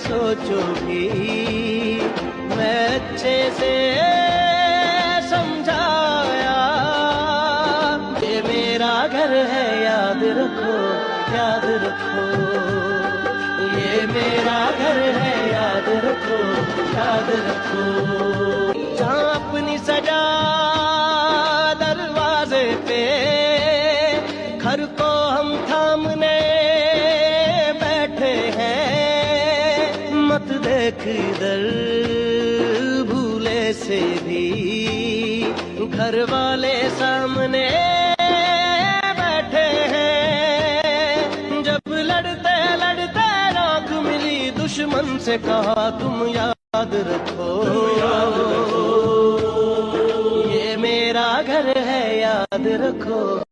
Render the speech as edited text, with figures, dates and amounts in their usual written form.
سوچو بھی میں اچھے سے سمجھایا، یہ میرا گھر ہے یاد رکھو، یاد رکھو، یہ میرا گھر ہے یاد رکھو، یاد رکھو۔ جہاں اپنی سجا دروازے پہ گھر کو ہم تھامنے بیٹھے ہیں، مت دیکھ ادھر بھولے سے بھی گھر والے سامنے بیٹھے ہیں۔ جب لڑتے لڑتے راکھ ملی دشمن سے کہا تم یاد رکھو، یہ میرا گھر ہے یاد رکھو۔